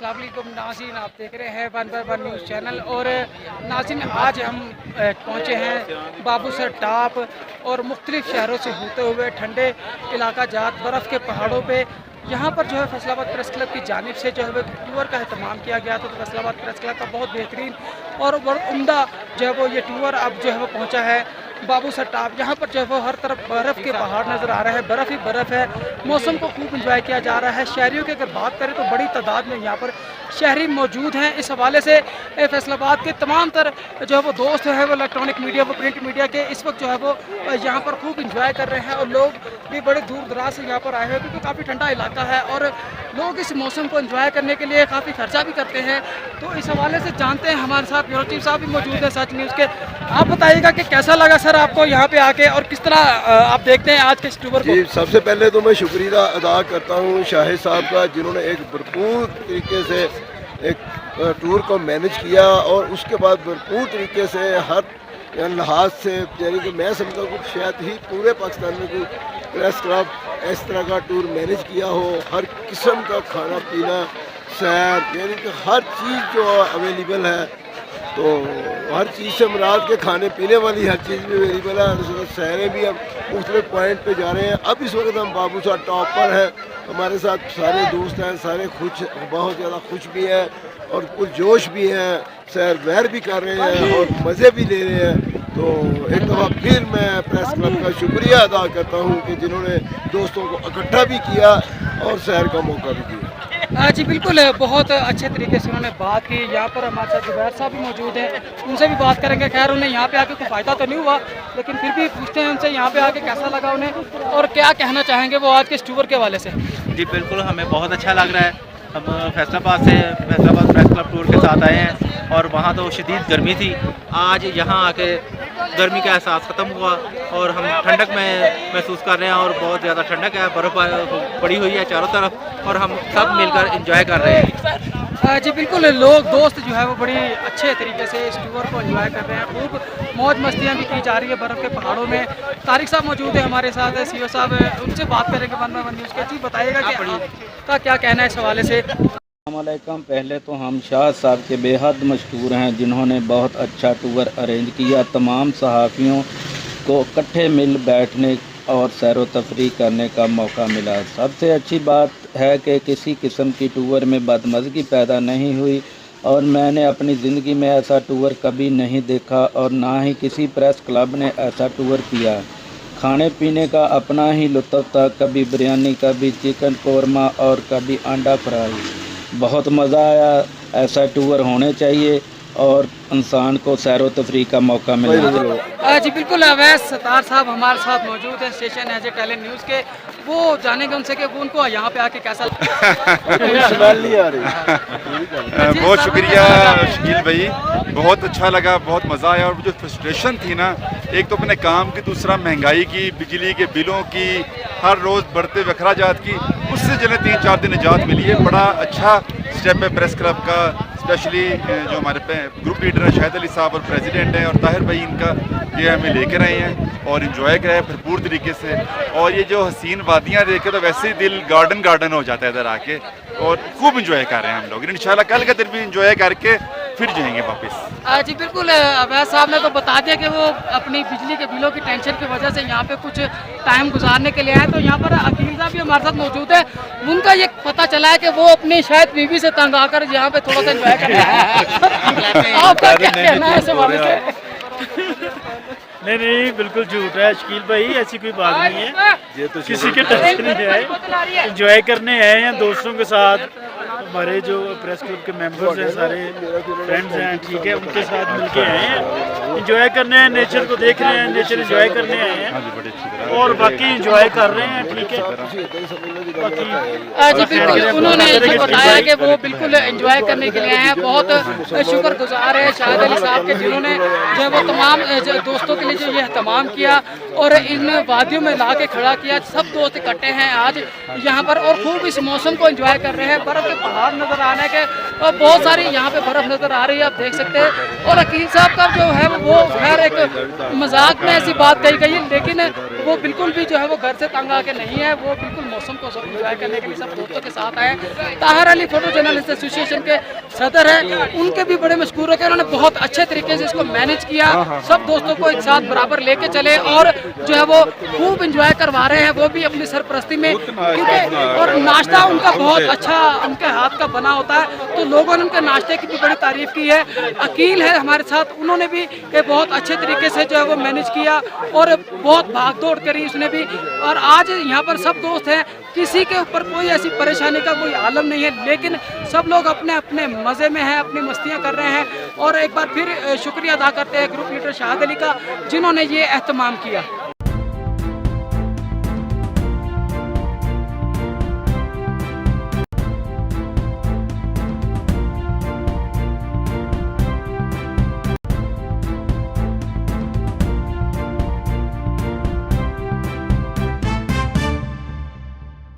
अस्सलाम वालेकुम नाज़रीन, आप देख रहे हैं 1/1 न्यूज़ चैनल। और नाज़रीन, आज हम पहुँचे हैं बाबूसर टॉप और मुख्तलिफ शहरों से होते हुए ठंडे इलाका जात बर्फ़ के पहाड़ों पे यहाँ पर जो है फैसलाबाद प्रेस क्लब की जानिब से जो है टूर का अहतमाम किया गया। तो फैसलाबाद प्रेस क्लब का बहुत बेहतरीन और बहुत उम्दा जो है वो ये टूर अब जो है वो पहुँचा है बाबूसर टॉप। यहाँ पर जो है वो हर तरफ बर्फ़ के पहाड़ नज़र आ रहे हैं, बर्फ़ ही बर्फ़ है। मौसम को खूब इंजॉय किया जा रहा है। शहरियों की अगर बात करें तो बड़ी तादाद में यहाँ पर शहरी मौजूद हैं। इस हवाले से फैसलाबाद के तमाम तर जो है वो दोस्त हैं वो इलेक्ट्रॉनिक मीडिया व प्रिंट मीडिया के इस वक्त जो है वो यहाँ पर खूब इंजॉय कर रहे हैं। और लोग भी बड़े दूर दराज से यहाँ पर आए हैं क्योंकि काफ़ी ठंडा इलाका है और लोग इस मौसम को इंजॉय करने के लिए काफ़ी खर्चा भी करते हैं। तो इस हवाले से जानते हैं, हमारे साथ ब्यूरो चीफ साहब भी मौजूद है सच न्यूज़ के। आप बताइएगा कि कैसा लगा सर आपको यहाँ पे आके और किस तरह आप देखते हैं आज के इस टूर को? जी, सबसे पहले तो मैं शुक्रिया अदा करता हूँ शाहिद साहब का, जिन्होंने एक भरपूर तरीके से एक टूर को मैनेज किया और उसके बाद भरपूर तरीके से हर लिहाज से, यानी कि मैं समझता हूँ कि शायद ही पूरे पाकिस्तान में कोई प्रेस क्लब इस तरह का टूर मैनेज किया हो। हर किस्म का खाना पीना, सैर, यानी कि हर चीज़ जो अवेलेबल है, तो हर चीज़ से मुराद के खाने पीने वाली हर चीज़ भी अवेलेबल है। सैरें भी अब मुख्तलिफ पॉइंट पे जा रहे हैं। अब इस वक्त हम बाबूसर टॉप पर हैं, हमारे साथ सारे दोस्त हैं, सारे खुश, बहुत ज़्यादा खुश भी हैं और कुछ जोश भी हैं, सैर वैर भी कर रहे हैं और मज़े भी ले रहे हैं। तो एक दफ़ा फिर मैं प्रेस क्लब का शुक्रिया अदा करता हूँ कि जिन्होंने दोस्तों को इकट्ठा भी किया और सैर का मौका भी दिया। जी बिल्कुल, बहुत अच्छे तरीके से उन्होंने बात की। यहाँ पर हमारे साथ जुबैर साहब भी मौजूद हैं, उनसे भी बात करेंगे। खैर उन्हें यहाँ पे आके कोई फ़ायदा तो नहीं हुआ, लेकिन फिर भी पूछते हैं उनसे यहाँ पे आके कैसा लगा उन्हें और क्या कहना चाहेंगे वो आज के इस टूर के हवाले से। जी बिल्कुल, हमें बहुत अच्छा लग रहा है। हम फैसलाबाद प्रेस क्लब टूर के साथ आए हैं और वहाँ तो शदीद गर्मी थी। आज यहाँ आके गर्मी का एहसास ख़त्म हुआ और हम ठंडक में महसूस कर रहे हैं और बहुत ज़्यादा ठंडक है, बर्फ़ पड़ी हुई है चारों तरफ और हम सब मिलकर एंजॉय कर रहे हैं। जी बिल्कुल, लोग दोस्त जो है वो बड़ी अच्छे तरीके से इस टूर को एंजॉय कर रहे हैं। खूब मौज मस्तियाँ भी की जा रही है बर्फ़ के पहाड़ों में। तारिक साहब मौजूद है हमारे साथ, CEO साहब, उनसे बात करेंगे 1/1 न्यूज़ के। जी बताइएगा कि आपका क्या कहना है इस हवाले से? अस्सलामुअलैकुम। पहले तो हम शाह साहब के बेहद मशहूर हैं, जिन्होंने बहुत अच्छा टूर अरेंज किया। तमाम सहाफ़ियों को इकट्ठे मिल बैठने और सैर व तफरीह करने का मौका मिला। सबसे अच्छी बात है कि किसी किस्म की टूर में बदमज़गी पैदा नहीं हुई और मैंने अपनी ज़िंदगी में ऐसा टूर कभी नहीं देखा और ना ही किसी प्रेस क्लब ने ऐसा टूर किया। खाने पीने का अपना ही लुत्फ़ था, कभी बिरयानी, कभी चिकन कौरमा और कभी अंडा फ्राई। बहुत मज़ा आया। ऐसा टूर होने चाहिए और इंसान को सैर व तफरीह का मौका मिले। जी बिल्कुल, अवैस सत्तार साहब हमारे साथ मौजूद है station as a talent news के। वो जानेंगे उनसे कि उनको यहाँ पे आके कैसा बहुत शुक्रिया शकील भाई, बहुत अच्छा लगा, बहुत मज़ा आया। और जो फ्रस्ट्रेशन थी ना, एक तो अपने काम की, दूसरा महंगाई की, बिजली के बिलों की, हर रोज़ बढ़ते अखराजात की, उससे चले 3-4 दिन निजात मिली है। बड़ा अच्छा स्टेप है प्रेस क्लब का, स्पेशली जो हमारे ग्रुप लीडर हैं शाहिद अली साहब और प्रेसिडेंट हैं और ताहिर भाई, इनका ये हमें लेकर आए हैं और इन्जॉय कराए भरपूर तरीके से। और ये जो हसीन वादियाँ देखे तो वैसे ही दिल गार्डन हो जाता है इधर आके, और खूब इंजॉय कर रहे हैं हम लोग। इंशाल्लाह कल का दिन भी इंजॉय करके फिर जाएंगे वापस। जी बिल्कुल, अवैस साहब ने तो बता दिया कि वो अपनी बिजली के बिलों की टेंशन की वजह से यहाँ पे कुछ टाइम गुजारने के लिए आए। तो यहाँ पर अकील साहब भी हमारे साथ मौजूद है। उनका ये पता चला है कि वो अपनी शायद बीवी से तंग आकर यहाँ पे थोड़ा सा एंजॉय कर रहे हैं। आपका क्या कहना है इस हवाले से? नहीं, बिल्कुल झूठ है शकील भाई, ऐसी कोई बात नहीं है। ये तो किसी के टेंशन नहीं है, एंजॉय करने आए हैं दोस्तों के साथ। हमारे जो प्रेस क्लब के मेंबर्स हैं, सारे फ्रेंड्स हैं, ठीक है, उनके साथ मिलके आए हैं, एंजॉय करने हैं, नेचर को देख रहे हैं, नेचर एंजॉय करने आए हैं और बाकी एंजॉय कर रहे हैं, ठीक है। जी बिल्कुल, उन्होंने जो बताया कि वो बिल्कुल एंजॉय करने के लिए आए हैं। बहुत शुक्रगुजार है शाहिद अली साहब के, जिन्होंने जो वो तमाम दोस्तों के लिए जो ये एहतमाम किया और इन वादियों में ला के खड़ा किया। सब दोस्त इकट्ठे हैं आज यहाँ पर और खूब इस मौसम को एंजॉय कर रहे हैं। बर्फ़ के पहाड़ नज़र आने के और बहुत सारी यहाँ पे बर्फ़ नज़र आ रही है, आप देख सकते हैं। और अकील साहब का जो है वो खैर एक मजाक में ऐसी बात कही गई है, लेकिन वो बिल्कुल भी जो है वो घर से तंग आके नहीं है, वो बिल्कुल मौसम को एंजॉय करने के लिए सब दोस्तों के साथ आए। Tahir Ali photo journalist association के सदर हैं, उनके भी बड़े मशहूर है कि उन्होंने बहुत अच्छे तरीके से इसको मैनेज किया, सब दोस्तों को एक साथ बराबर लेके चले और जो है वो खूब एंजॉय करवा रहे हैं, वो भी अपनी सरपरस्ती में, क्योंकि और नाश्ता उनका बहुत अच्छा उनके हाथ का बना होता है, तो लोगों ने उनके नाश्ते की भी बड़ी तारीफ की है। अकील है हमारे साथ, उन्होंने भी बहुत अच्छे तरीके से जो है वो मैनेज किया और बहुत भाग दौड़ करी उसने भी। और आज यहाँ पर सब दोस्त हैं, किसी के ऊपर कोई ऐसी परेशानी का कोई आलम नहीं है, लेकिन सब लोग अपने अपने मज़े में हैं, अपनी मस्तियाँ कर रहे हैं। और एक बार फिर शुक्रिया अदा करते हैं ग्रुप लीडर शाहिद अली का, जिन्होंने ये एहतमाम किया।